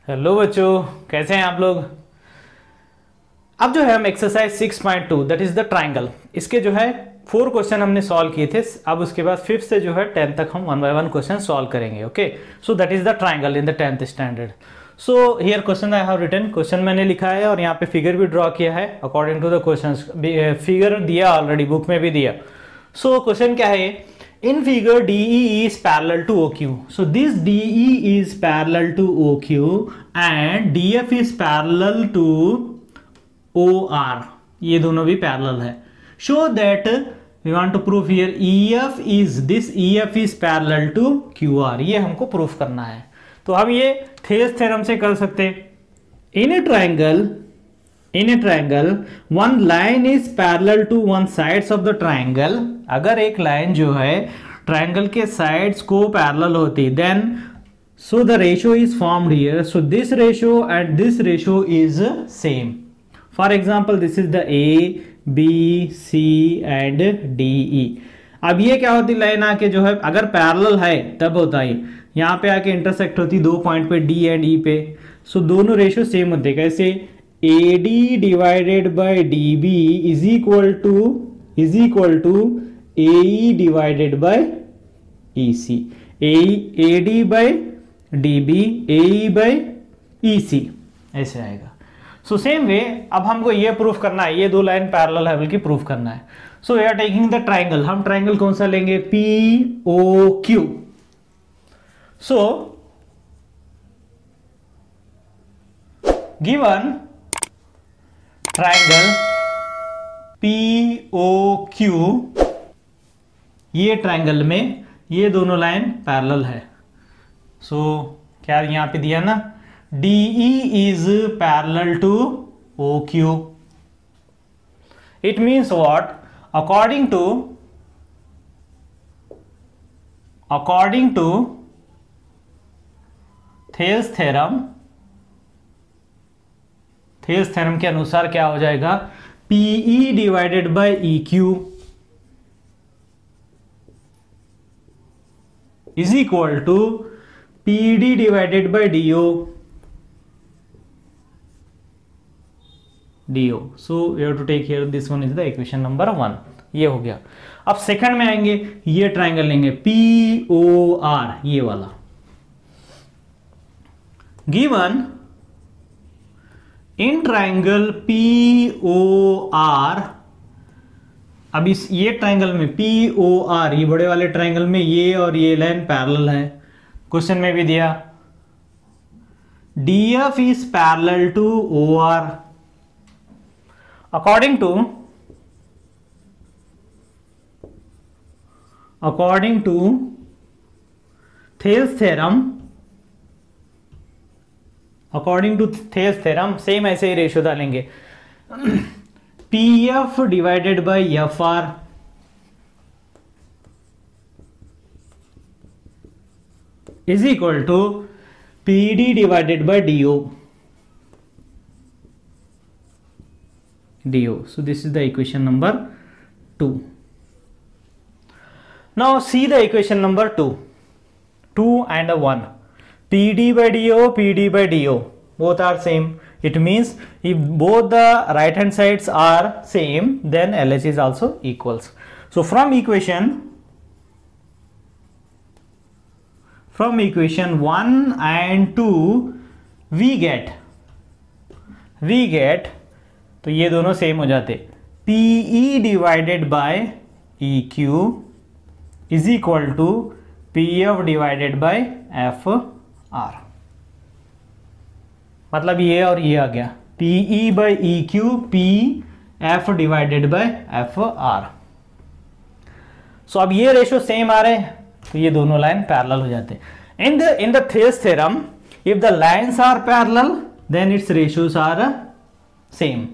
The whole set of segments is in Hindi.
हेलो बच्चों, कैसे हैं आप लोग। अब जो है हम exercise 6.2 that is the triangle, इसके जो है 4 क्वेश्चन हमने सॉल्व किए थे। अब उसके बाद 5th से जो है 10th तक हम 1 by 1 क्वेश्चन सॉल्व करेंगे। Okay, so that is the triangle in the 10th standard. So here question I have written, question मैंने लिखा है और यहाँ पे फिगर भी ड्रॉ किया है according to the question. Figure दिया ऑलरेडी, बुक में भी दिया। सो क्वेश्चन क्या है, in figure DE is parallel to OQ. So this DE is parallel to OQ and DF is parallel to OR. ये दोनों भी parallel है. Show that we want to prove here EF is parallel to QR. ये हमको proof करना है. तो हम ये Thales theorem से कर सकते हैं. In a triangle, one line is parallel to one sides of the triangle. अगर एक लाइन जो है ट्रायंगल के साइड्स को पैरेलल होती, then so the ratio is formed here. So this ratio and this ratio is same. For example this is the A B C and D E. अब ये क्या होती लाइन आके जो है अगर पैरेलल है तब होता है, यहाँ पे आके इंटरसेक्ट होती 2 पॉइंट पे डी एंड ई पे. सो दोनों रेशियो सेम होते. कैसे? AD divided by DB is equal to AE divided by EC. AD by DB, AE by EC, ऐसे आएगा. सो सेम वे अब हमको ये प्रूफ करना है, ये दो लाइन पैरेलल है बल्कि प्रूफ करना है. So we are taking the triangle. हम ट्राइंगल कौन सा लेंगे? POQ. So given triangle POQ, ये ट्राइंगल में ये दोनों लाइन पैरेलल है. सो क्या यहां पे दिया ना, DE is parallel to OQ. It means what? According to Thales theorem के अनुसार क्या हो जाएगा? PE divided by EQ is equal to PD divided by DO. So we have to take here this one is the equation number 1. ये हो गया. अब सेकंड में आएंगे, ये ट्राइंगल लेंगे POR, ये वाला. गिवन इन ट्राइंगल POR, अब इस ये ट्राइंगल में POR, ये बड़े वाले ट्राइंगल में ये और ये लाइन पैरेलल है. क्वेश्चन में भी दिया DF is parallel to OR. According to Thales theorem, same ऐसे ही रेशियो डालेंगे. PF divided by FR is equal to PD divided by DO. So this is the equation number 2. Now see the equation number 2 and a 1. PD by DO, both are same. It means if both the right hand sides are same, then LH is also equals. So from equation 1 and 2 we get तो ये दोनों सेम हो जाते. PE divided by EQ is equal to PF divided by FR. मतलब ये और ये आ गया PE by EQ, PF divided by FR. So अब ये रेशियो सेम आ रहे हैं तो ये दोनों लाइन पैरेलल हो जाते हैं. In the Thales theorem if the lines are parallel then its ratios are same.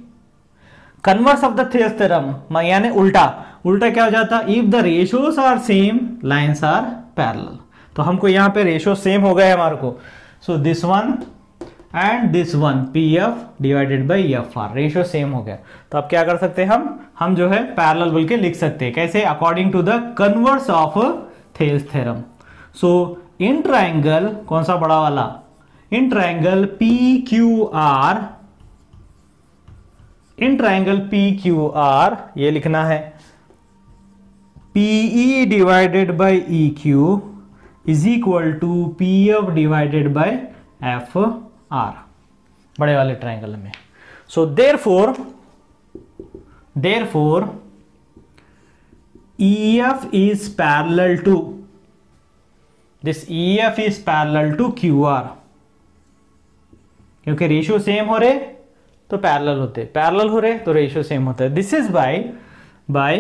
Converse of the Thales theorem यानी उल्टा क्या हो जाता? If the ratios are same lines are parallel. तो हमको यहाँ पे रेशियो सेम हो गए हमारे को. सो this one and this one PF divided by FR, ratio same हो गया. तो अब क्या कर सकते हैं हम जो है पैरेलल बोल के लिख सकते हैं. कैसे? According to the converse of Thales theorem. So in triangle कौन सा बड़ा वाला? In triangle P Q R, in triangle P Q R ये लिखना है PE divided by E Q is equal to P F divided by F R, बड़े वाले ट्राइंगल में। So therefore EF is parallel to, this EF is parallel to QR, क्योंकि रेशियो सेम हो रहे तो पैरेलल होते, पैरेलल हो रहे तो रेशियो सेम होता है। This is by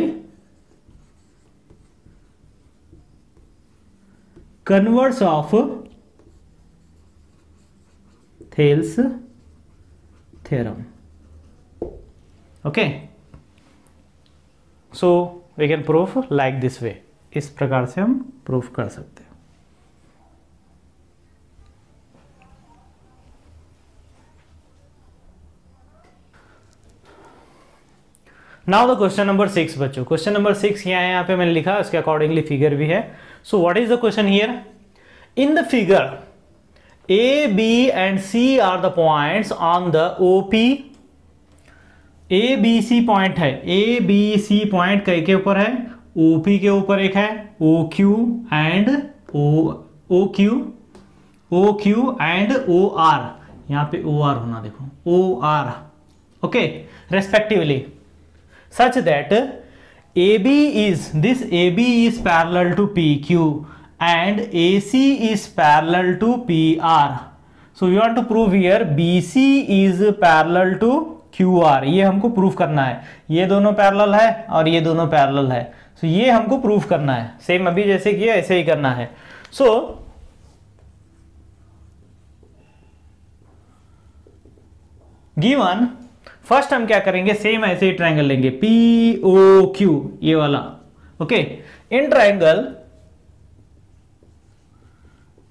converse of Thales theorem. Okay, so we can proof like this way, इस प्रकार से हम प्रूफ कर सकते हैं। नाउ द क्वेश्चन नंबर 6 बच्चों, क्वेश्चन नंबर 6 क्या है, यहाँ पे मैंने लिखा, उसके अकॉर्डिंगली फिगर भी है। So what is the question here? In the figure A B and C are the points on the OP. A B C point है, ए बी सी पॉइंट कई के ऊपर है? ओपी के ऊपर एक है, O Q and O Q and O R, यहां पे ओ आर होना, देखो O R, okay, respectively, such that A B is, this A B is parallel to P Q and A C is parallel to P R. So we want to prove here B C is parallel to Q R, ये हमको प्रूव करना है। ये दोनों पैरेलल है और ये दोनों पैरेलल है, सो ये हमको प्रूव करना है। सेम अभी जैसे किया ऐसे ही करना है। सो गिवन, फर्स्ट हम क्या करेंगे, सेम ऐसे ही ट्रायंगल लेंगे पी ओ क्यू, ये वाला, okay. In triangle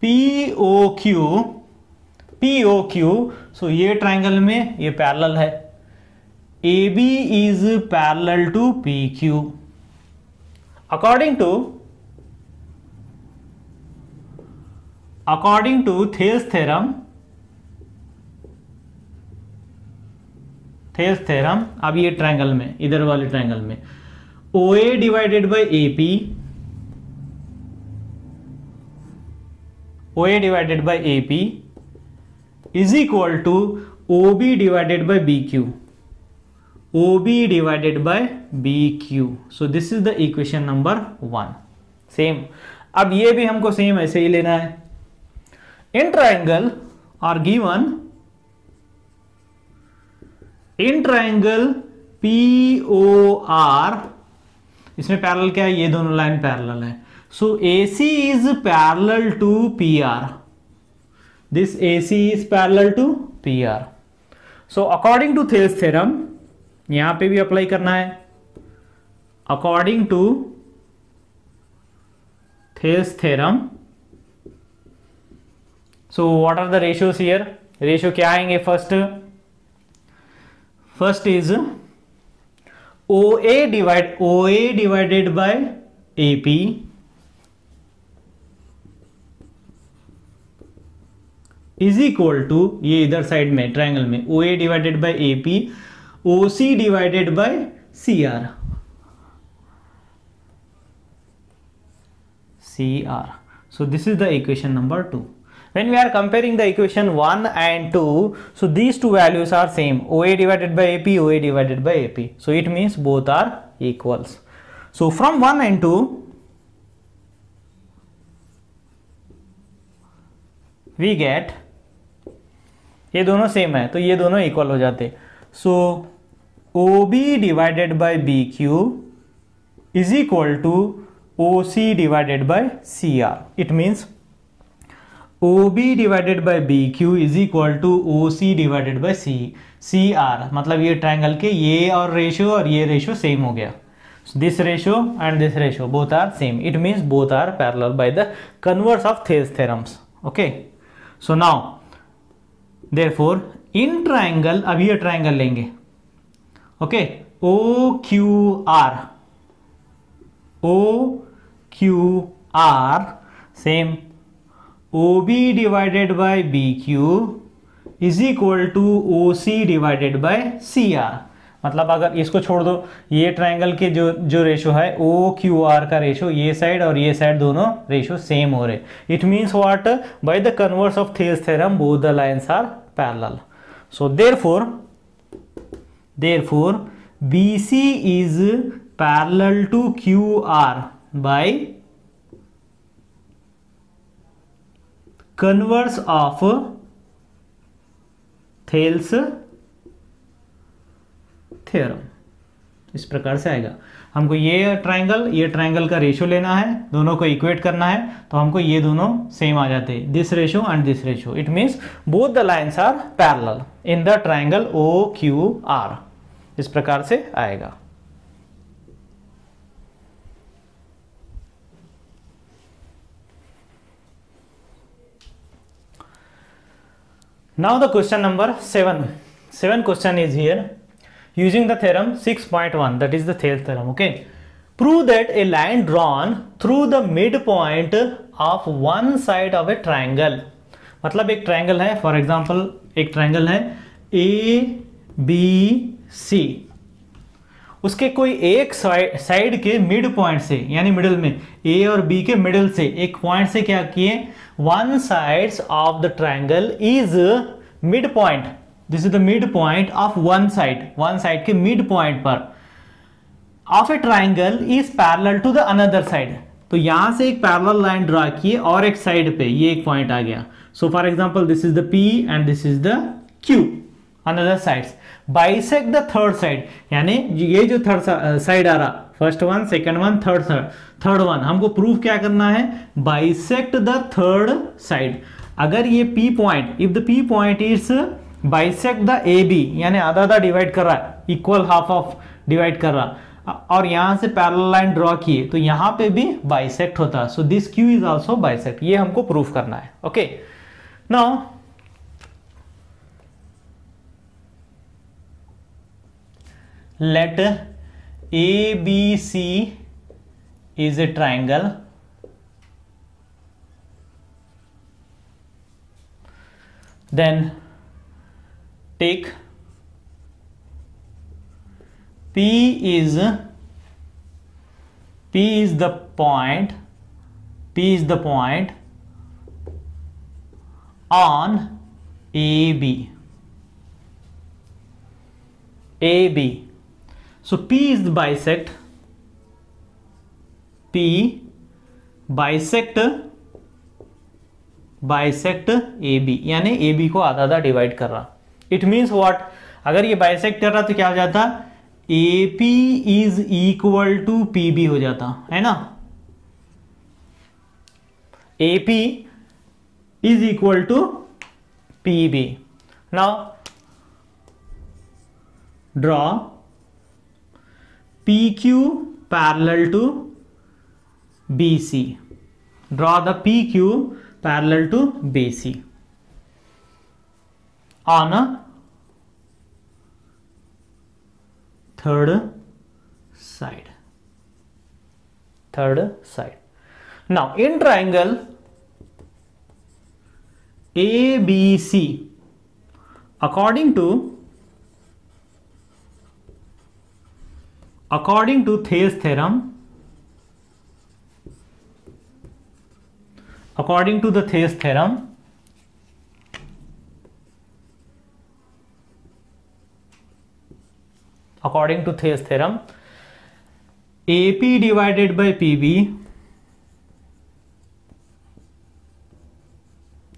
P O Q, so ये ट्रायंगल में ये पैरेलल है, AB is parallel to PQ. According to Thales theorem, अब ये ट्रायंगल में, इधर वाले ट्रायंगल में OA divided by AP, OA divided by AP is equal to OB divided by BQ, OB divided by BQ. So this is the equation number 1. Same. अब ये भी हमको सेम ऐसे ही लेना है। In triangle are given, in triangle POR, इसमें पैरेलल क्या है, ये दोनों लाइन पैरेलल है। So AC is parallel to PR. This AC is parallel to PR. So according to Thales theorem, यहां पे भी अप्लाई करना है। According to Thales theorem, so what are the ratios here? Ratio क्या आएंगे? First is OA divided by AP is equal to, ये इधर साइड में ट्रायंगल में OA divided by AP OC divided by CR. So this is the equation number 2. When we are comparing the equation 1 and 2, so these two values are same, OA divided by AP, OA divided by AP. So it means both are equals. So from 1 and 2, we get, ये दोनों सेम है तो ये दोनों इक्वल हो जाते। सो OB divided by BQ is equal to OC divided by CR. It means OB divided by BQ is equal to OC divided by CR. मतलब ये ट्रायंगल के ये और ये रेशियो सेम हो गया। This ratio and this ratio both are same. It means both are parallel by the converse of Thales theorems. Okay. So now, therefore, in triangle, अब ये ट्रायंगल लेंगे, okay, OQR same, OB divided by BQ is equal to OC divided by CR। मतलब अगर इसको छोड़ दो, ये ट्रायंगल के जो रेशो है OQR का रेशो, ये साइड और ये साइड दोनों रेशो सेम हो रहे। It means what, by the converse of Thales theorem both the lines are parallel. So therefore BC is parallel to QR by converse of Thales theorem. इस प्रकार से आएगा। हमको ये ट्रायंगल का रेशो लेना है, दोनों को इक्वेट करना है, तो हमको ये दोनों सेम आ जाते हैं, this ratio and this ratio. It means both the lines are parallel in the triangle OQR। इस प्रकार से आएगा। Now the question number 7. 7 question is here. Using the theorem 6.1, that is the Thales theorem. Okay. Prove that a line drawn through the midpoint of one side of a triangle. मतलब एक ट्रायंगल है, फॉर एग्जांपल एक ट्रायंगल है ABC, उसके कोई एक साइड के मिड पॉइंट से, यानी मिडिल में A और B के मिडिल से एक पॉइंट से क्या किए, one sides of the triangle is mid point, this is the mid point of one side के मिड पॉइंट पर of a triangle is parallel to the another side. तो यहां से एक पैरेलल लाइन ड्रा किए और एक साइड पे ये एक पॉइंट आ गया। So for example this is the P and this is the Q, another sides bisect the third side, यानी ये जो थर्ड साइड आ रहा, first one, second one, third one, हमको प्रूफ क्या करना है, बाइसेक्ट द थर्ड साइड। अगर ये P point, if the P point is bisect the AB, यानी आधा आधा डिवाइड कर रहा है, इक्वल हाफ ऑफ डिवाइड कर रहा, और यहां से पैरेलल लाइन ड्रॉ किए तो यहां पे भी बाइसेक्ट होता है। So this Q is also bisect, ये हमको प्रूफ करना है। Okay, now let ABC is a triangle, then take P is the point on AB. So P is the bisect, P bisect AB, यानी AB को आधा आधा डिवाइड कर रहा। इट मीन्स व्हाट, अगर ये बाइसेक्ट कर रहा तो क्या हो जाता, AP is equal to PB हो जाता है ना, AP is equal to PB। Now draw PQ parallel to BC. Draw the PQ parallel to BC on a third side. Now in triangle ABC, according to Thales theorem, according to the Thales theorem, AP divided by PB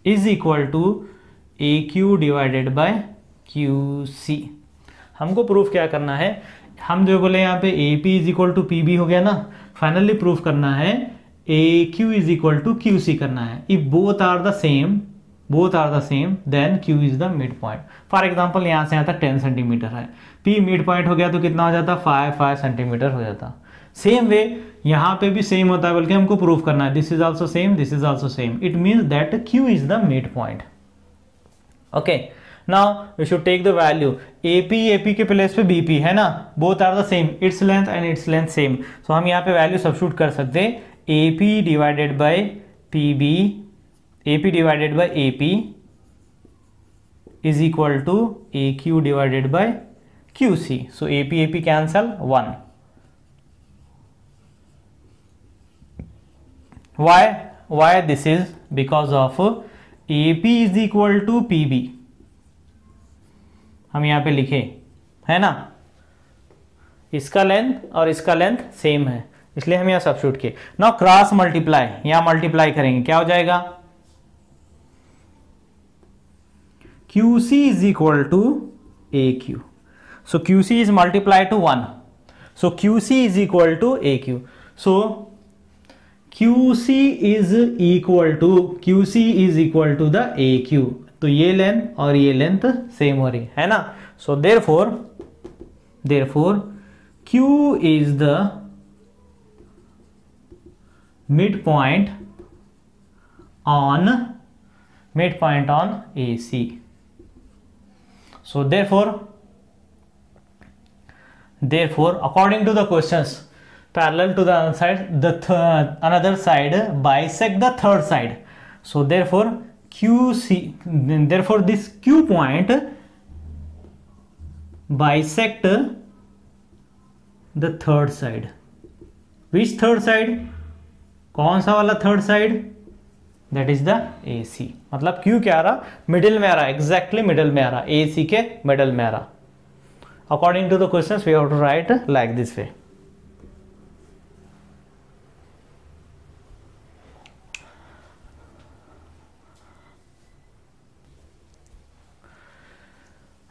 is equal to AQ divided by QC। हमको प्रूफ क्या करना है, हम जो बोले यहाँ पे AP is equal to PB हो गया ना, फाइनली प्रूफ करना है AQ is equal to QC करना है। If both are the same then Q is the mid point. For example यहाँ से यहाँ तक 10 सेंटीमीटर है, P मिड पॉइंट हो गया तो कितना हो जाता, 5 सेंटीमीटर हो जाता। सेम वे यहाँ पे भी सेम होता है, बल्कि हमको प्रूफ करना है this is also same, it means that Q is the mid point. Okay, now we should take the value, AP के प्लेस पे BP है ना, both are the same, its length and its length same. So हम यहाँ पे वैल्यू सब्स्टिट्यूट कर सकते हैं, AP divided by PB AP divided by AP is equal to AQ divided by QC. So AP cancel 1. Why this is? Because of AP is equal to PB. हम यहाँ पे लिखे है ना, इसका लेंथ और इसका लेंथ सेम है, इसलिए हम यहाँ सब्स्टिट्यूट किए. नाउ क्रॉस मल्टीप्लाई, यहाँ मल्टीप्लाई करेंगे, क्या हो जाएगा? QC is equal to AQ. So QC is multiplied to 1. So QC is equal to AQ. So QC is equal to the AQ. तो ये लेंथ और ये लेंथ सेम हो रही है ना. So therefore Q is the midpoint on AC. So therefore according to the questions, parallel to the other side, another side bisect the third side. So therefore this Q point bisect the third side. Which third side? कौन सा वाला third side? That is the AC. मतलब Q क्या आ रहा? मिडिल में आ रहा, एग्जैक्टली मिडिल में आ रहा, AC के मिडिल में आ रहा. According to the questions we have to write like this way.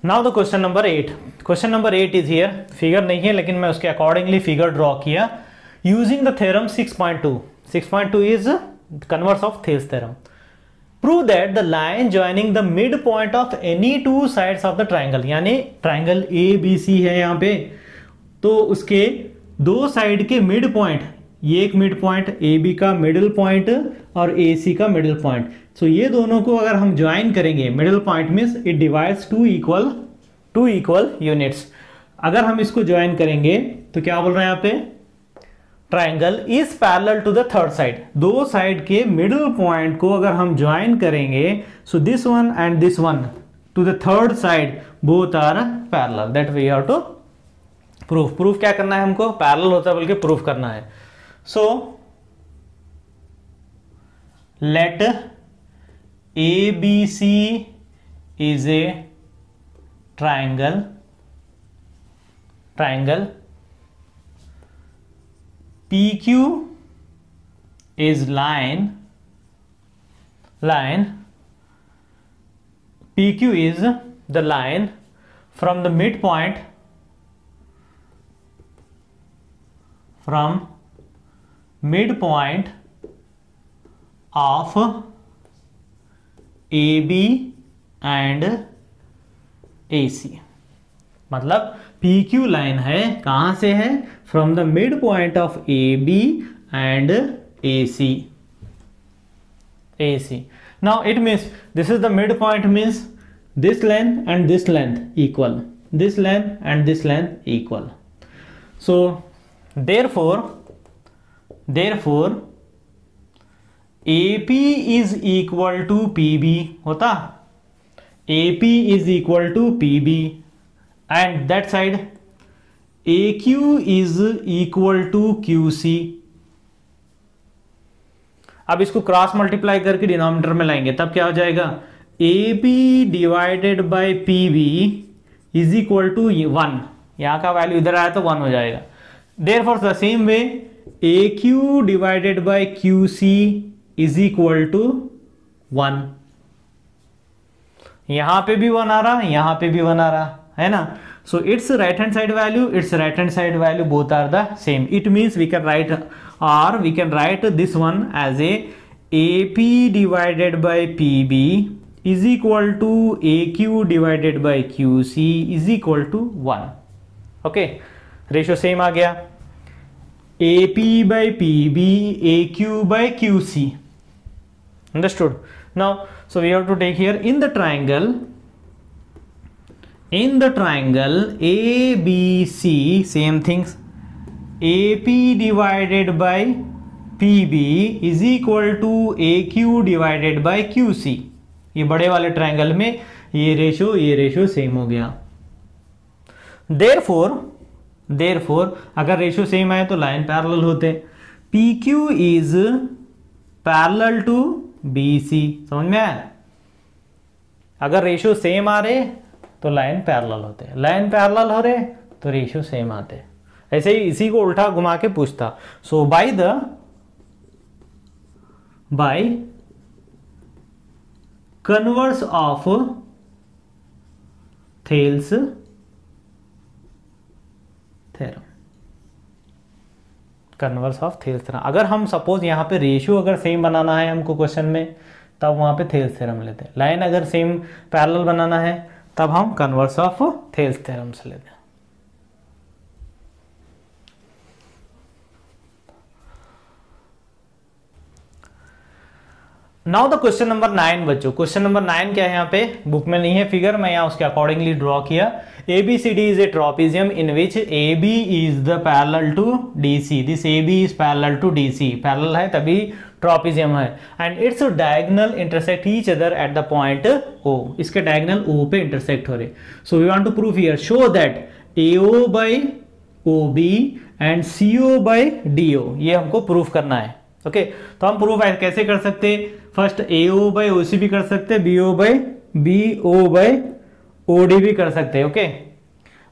Now the question number 8. Question number 8 is here. Figure नहीं है लेकिन मैं उसके अकॉर्डिंगली फिगर ड्रॉ किया using the theorem 6.2. 6.2 is converse of Thales theorem. Prove that the line joining the midpoint of any two sides of the triangle, यानी ट्राइंगल ABC है यहाँ पे, तो उसके दो साइड के मिड पॉइंट, ये एक मिड पॉइंट AB का मिडिल पॉइंट और AC का मिडिल पॉइंट, सो ये दोनों को अगर हम ज्वाइन करेंगे, middle point means it divides two equal units. अगर हम इसको ज्वाइन करेंगे तो क्या बोल रहे हैं यहाँ पे? Triangle is parallel to the third side. दो साइड के मिडिल पॉइंट को अगर हम ज्वाइन करेंगे, so this one and this one to the third side both are parallel. That we have to proof क्या करना है हमको? पैरेलल होता है बोल के प्रूफ करना है. So let ABC is a triangle PQ is line PQ is the line from the midpoint of AB and AC. मतलब PQ लाइन है, कहां से है? From the mid point of AB and AC. Now it means this is the mid point, means this length and this length equal, this length and this length equal. So therefore AP is equal to PB होता, AP is equal to PB and that side AQ is equal to QC. अब इसको क्रॉस मल्टीप्लाई करके डिनोमिनेटर में लाएंगे, तब क्या हो जाएगा? AP divided by PB is equal to 1. यहां का वैल्यू इधर आया तो 1 हो जाएगा. Therefore the same way AQ divided by QC is equal to 1. यहां पे भी 1 आ रहा, यहां पे भी 1 आ रहा है ना. So its right hand side value both are the same. It means we can write this one as a AP divided by PB is equal to AQ divided by QC is equal to 1. Okay, ratio same आ गया. AP by PB, AQ by QC. Understood? Now, so we have to take here in the triangle ABC, same things. AP divided by P B is equal to A Q divided by Q C. ये बड़े वाले ट्राइंगल में ये रेशो सेम हो गया। देयरफॉर अगर रेशो सेम आए तो लाइन पैरेलल होते। P Q is parallel to B C, समझ में आया? अगर रेशो सेम आ रहे तो लाइन पैरेलल होते, लाइन पैरेलल हो रहे तो रेशो सेम आते। ऐसे ही इसी को उल्टा घुमा के पूछता। So by converse of Thales theorem, converse of Thales theorem. अगर हम सपोज यहां पे रेशियो अगर सेम बनाना है हमको क्वेश्चन में, तब वहां पे थेल्स थ्योरम लेते हैं। लाइन अगर सेम पैरेलल बनाना है तब हम कन्वर्स ऑफ थेल्स थ्योरम से लेते हैं। नाउ द क्वेश्चन नंबर 9 बच्चों। क्वेश्चन नंबर 9 क्या है? यहाँ पे बुक में नहीं है फिगर, मैं यहाँ उसके अकॉर्डिंगली ड्रॉ किया। ABCD is a trapezium in which AB is the parallel to DC। This AB is parallel to DC, parallel है तभी ट्रॉपिजियम है। And its diagonal intersect each other at the point O। इसके डायगोनल O पे इंटरसेक्ट हो रहे। So we want to prove here, show that AO by OB and CO by DO, ये हमको प्रूव करना है। ओके तो हम प्रूफ कैसे कर सकते? फर्स्ट AO बाई OC भी कर सकते, BO बाई OD भी कर सकते हैं। ओके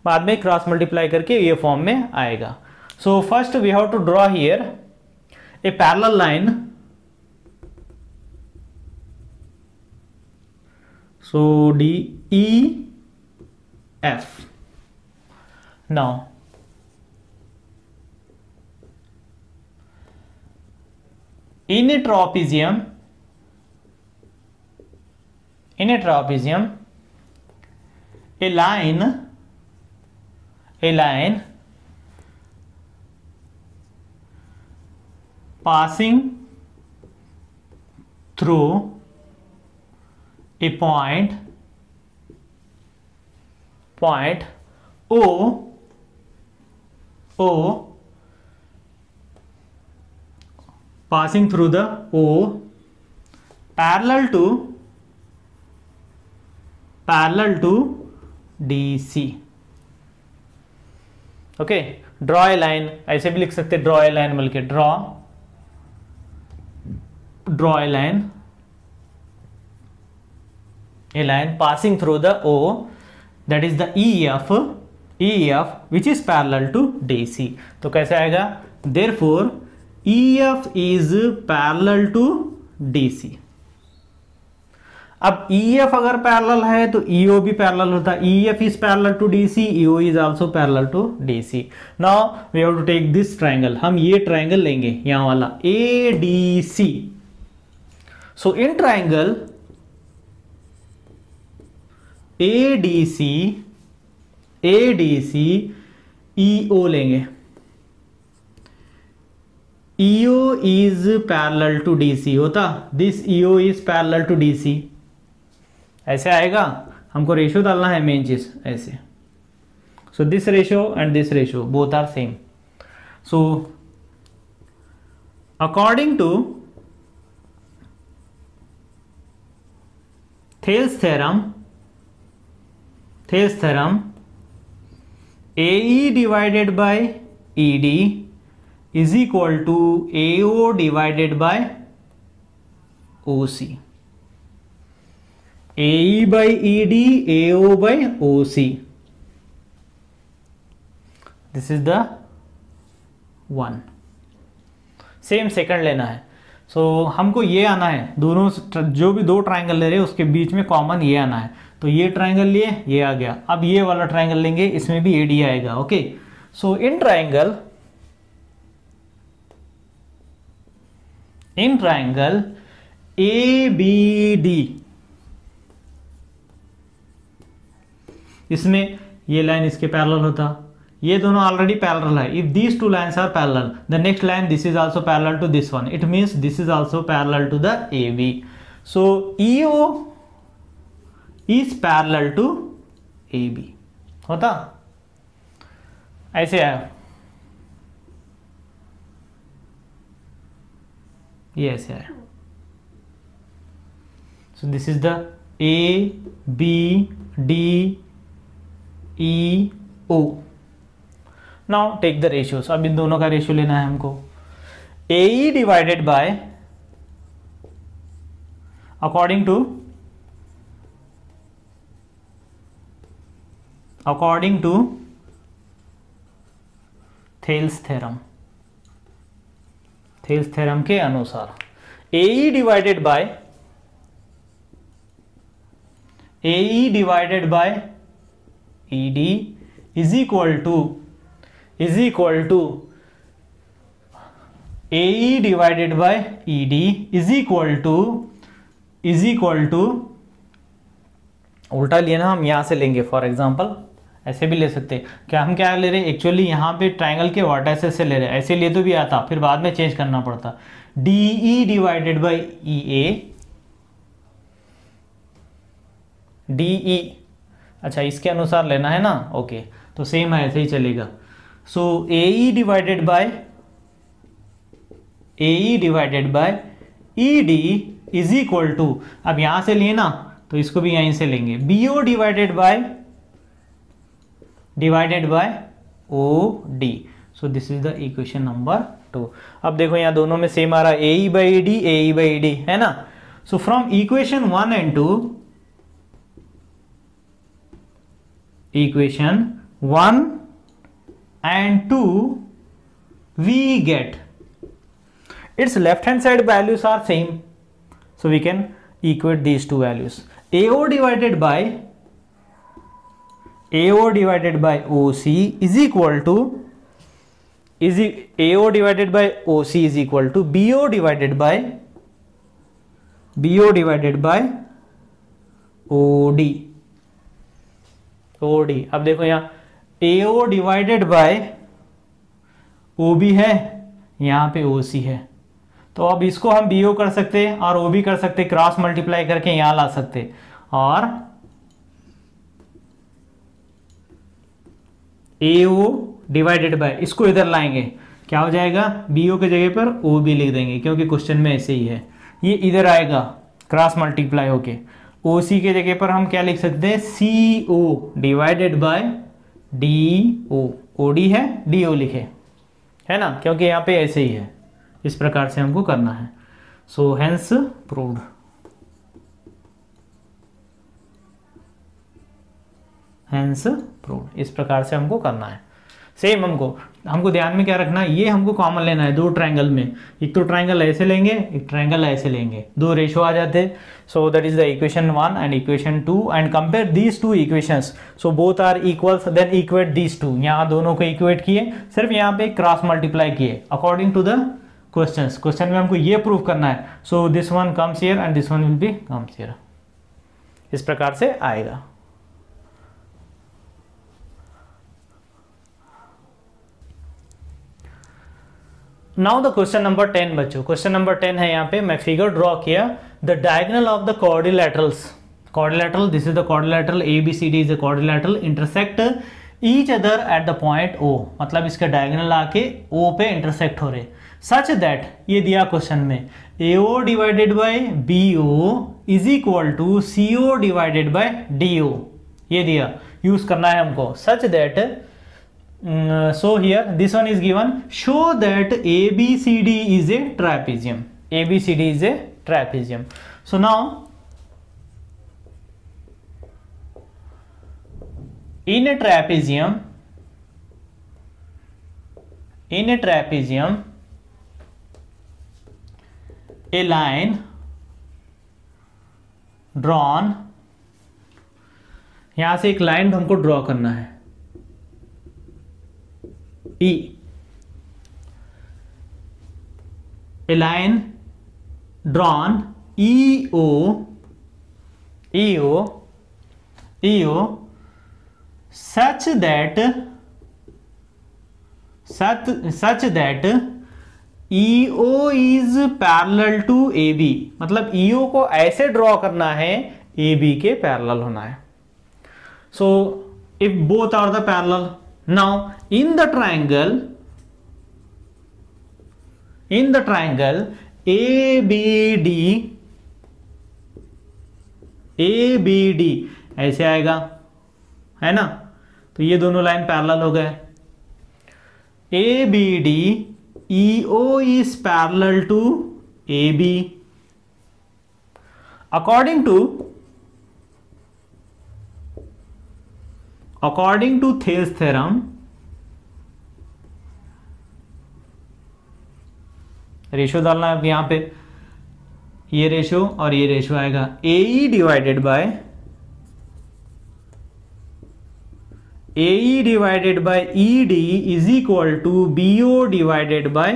बाद में क्रॉस मल्टीप्लाई करके ये फॉर्म में आएगा। So first we have to draw here a parallel line. So DEF। Now in a trapezium a line passing through a point O passing through the O parallel to DC। Okay draw a line, ऐसे भी लिख सकते ड्रॉ ए लाइन बोल के, draw a line passing through the O, that is the EF which is parallel to DC। तो कैसे आएगा? therefore EF is parallel to DC। अब EF अगर पैरेलल है तो EO भी पैरेलल होता है। EF is parallel to DC, EO is also parallel to DC। Now we have to take this triangle। हम ये ट्राइंगल लेंगे यहां वाला ADC। So in triangle ADC EO लेंगे। EO is parallel to DC होता, this EO is parallel to DC। ऐसे आएगा, हमको रेशियो डालना है मेन चीज ऐसे। So this ratio and this ratio both are same. So according to Thales theorem AE divided by ED is equal to AO divided by OC। AE by ED, AO by OC। This is the one। Same second लेना है। सो हमको ये आना है, दोनों जो भी दो ट्राइंगल ले रहे हैं उसके बीच में कॉमन ये आना है। तो ये ट्राइंगल लिए, ये आ गया। अब ये वाला ट्राइंगल लेंगे, इसमें भी AD आएगा। Okay so in triangle ABD, इसमें ये लाइन इसके पैरेलल होता, ये दोनों ऑलरेडी पैरेलल है। If these two lines are parallel, the next line this is also parallel to this one, it means this is also parallel to the AB। So EO is parallel to AB होता, ऐसे आया। Yes, yeah. So this is the A, B, D, E, O. Now take the ratios. अब इन दोनों का रेशियो लेना है हमको. AE divided by, according to Thales theorem. Thales theorem के अनुसार AE divided by ED is equal to AE divided by ED is equal to उल्टा लिए ना, हम यहां से लेंगे. फॉर एग्जांपल ऐसे भी ले सकते हैं. हम क्या ले रहे हैं एक्चुअली, यहाँ पे ट्राइंगल के वर्टिसेस से ले रहे हैं. ऐसे लिए तो भी आता, फिर बाद में चेंज करना पड़ता. DE divided by EA, DE, अच्छा इसके अनुसार लेना है ना. ओके, तो सेम है, ऐसे ही चलेगा. So AE divided by ED is equal to, अब यहां से लिए ना तो इसको भी यहीं से लेंगे. BO divided by OD. So this is the equation number 2. अब देखो यहाँ दोनों में सेम आ रहा है, AE by ED है ना. So from equation 1 and 2, equation 1 and 2 we get its left hand side values are same, so we can equate these two values. AO divided by OC is equal to AO divided by OC is equal to BO divided by OD. अब देखो यहाँ AO डिवाइडेड बाय OB है, यहाँ पे OC है. तो अब इसको हम BO कर सकते हैं और OB कर सकते, क्रॉस मल्टीप्लाई करके यहाँ ला सकते. और AO डिवाइडेड बाय, इसको इधर लाएंगे, क्या हो जाएगा, BO के जगह पर OB लिख देंगे क्योंकि क्वेश्चन में ऐसे ही है. ये इधर आएगा क्रॉस मल्टीप्लाई होके. OC के जगह पर हम क्या लिख सकते हैं, CO divided by DO. OD है, DO लिखे, है ना, क्योंकि यहाँ पे ऐसे ही है. इस प्रकार से हमको करना है. So hence proved. इस प्रकार से हमको करना है. सेम हमको ध्यान में क्या रखना है, ये हमको कॉमन लेना है दो ट्रायंगल में. एक तो ट्रायंगल ऐसे लेंगे, एक ट्रायंगल ऐसे लेंगे, दो रेशो आ जाते. So that is the equation 1 and equation 2 and compare these two equations. So both are equals, then equate these two. यहाँ दोनों को इक्वेट किए, सिर्फ यहाँ पे क्रॉस मल्टीप्लाई किए अकॉर्डिंग टू द क्वेश्चन में हमको ये प्रूव करना है. So this one comes here and this one will be comes here. इस प्रकार से आएगा. नाउ द क्वेश्चन नंबर 10 बच्चों. क्वेश्चन नंबर 10 है, यहाँ पे मैं फिगर ड्रॉ किया. The diagonal of the quadrilaterals, this is the quadrilateral ABCD is the quadrilateral, intersect each other at the point O. मतलब इसका डायगोनल आके O पे इंटरसेक्ट हो रहे. सच दैट, ये दिया क्वेश्चन में, AO divided by BO is equal to CO divided by DO. ये दिया, यूज करना है हमको. Such that, so here this one is given, show that ABCD is a trapezium. ABCD is a trapezium. So now in a trapezium a line drawn, यहां से एक लाइन हमको ड्रॉ करना है. E, a line drawn EO such that EO is parallel to AB. मतलब EO को ऐसे ड्रॉ करना है, AB के पैरेलल होना है. So if both are the parallel, now in the triangle A B D ऐसे आएगा, है ना। तो ये दोनों लाइन पैरेलल हो गए। A B D E O is parallel to A B. According to Thales theorem, ratio डालना है यहां पे, ये रेशो और ये रेशो आएगा AE divided by ED is equal to BO divided by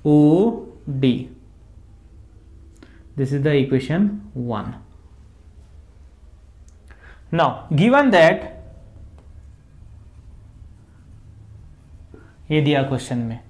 OD। This is the equation 1। Now given that, ये दिया क्वेश्चन में,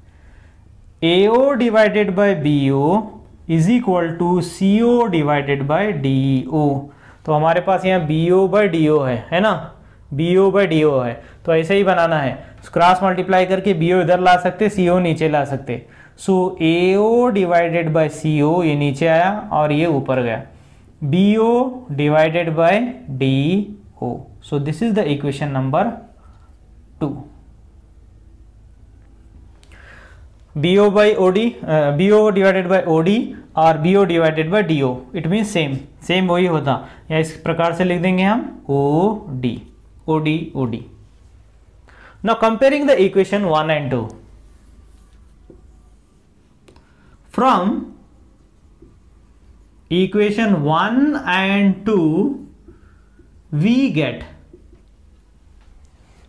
AO divided by BO is equal to CO divided by DO। तो हमारे पास यहाँ BO बाय DO है ना, BO बाय DO है। तो ऐसे ही बनाना है, क्रॉस मल्टीप्लाई करके BO इधर ला सकते, CO नीचे ला सकते। सो AO डिवाइडेड बाय CO ये नीचे आया और ये ऊपर गया, BO divided by DO। So this is the equation number 2। BO divided by OD और BO divided by DO, it mean same वही होता, या इस प्रकार से लिख देंगे हम OD। Now comparing the equation 1 and 2, from equation 1 and 2 we get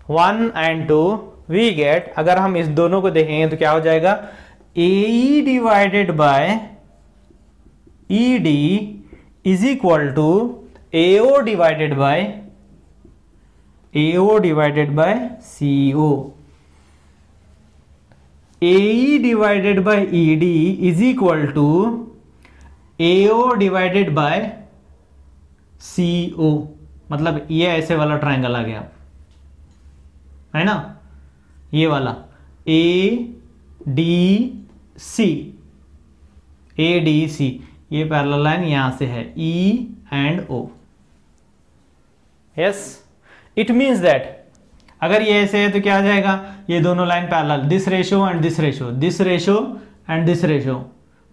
1 and 2 we get, अगर हम इस दोनों को देखेंगे तो क्या हो जाएगा, AE divided by ED is equal to AO divided by CO। AE divided by ED is equal to AO divided by CO। मतलब ये ऐसे वाला ट्रायंगल आ गया, है ना, ये वाला ADC, ये पैरेलल लाइन यहां से है E and O। Yes, it means that अगर ये ऐसे है तो क्या आ जाएगा, ये दोनों line parallel, this ratio and this ratio, this ratio and this ratio,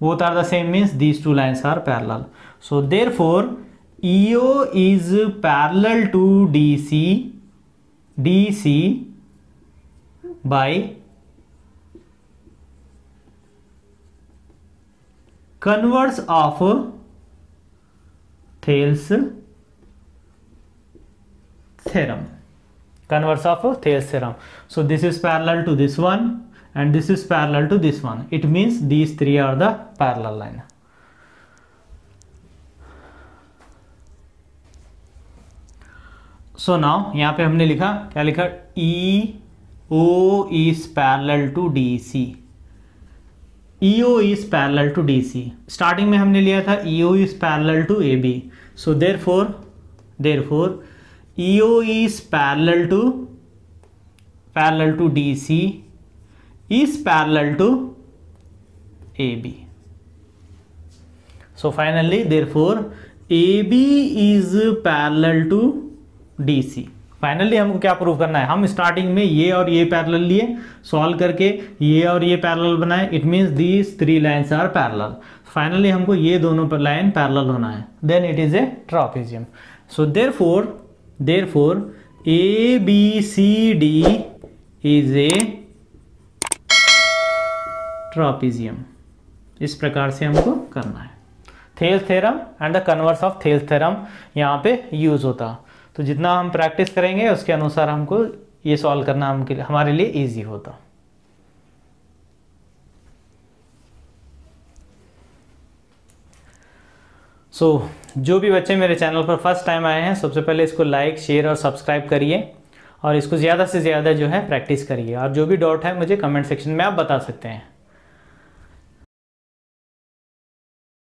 both are the same, means these two lines are parallel. So therefore EO is parallel to DC by converse of Thales theorem. So this is parallel to this one and this is parallel to this one. It means these three are the parallel line. So now यहाँ पे हमने लिखा, क्या लिखा, EO is parallel to DC। EO is parallel to DC। Starting में हमने लिया था EO is parallel to AB। So therefore EO is parallel to DC is parallel to AB। So finally therefore AB is parallel to DC। Finally हमको क्या प्रूव करना है, हम स्टार्टिंग में ये और ये पैरेलल लिए, सॉल्व करके ये और ये पैरेलल बनाए, it means these three lines are parallel. Finally हमको ये दोनों पर लाइन पैरेलल होना है, then it is a trapezium. So therefore ABCD is a trapezium. इस प्रकार से हमको करना है। Thales theorem and the converse of Thales theorem यहाँ पे यूज होता। तो जितना हम प्रैक्टिस करेंगे उसके अनुसार हमको ये सॉल्व करना हमारे लिए इजी होता। जो भी बच्चे मेरे चैनल पर फर्स्ट टाइम आए हैं, सबसे पहले इसको लाइक, शेयर और सब्सक्राइब करिए और इसको ज़्यादा से ज़्यादा जो है प्रैक्टिस करिए। और जो भी डाउट है मुझे कमेंट सेक्शन में आप बता सकते हैं।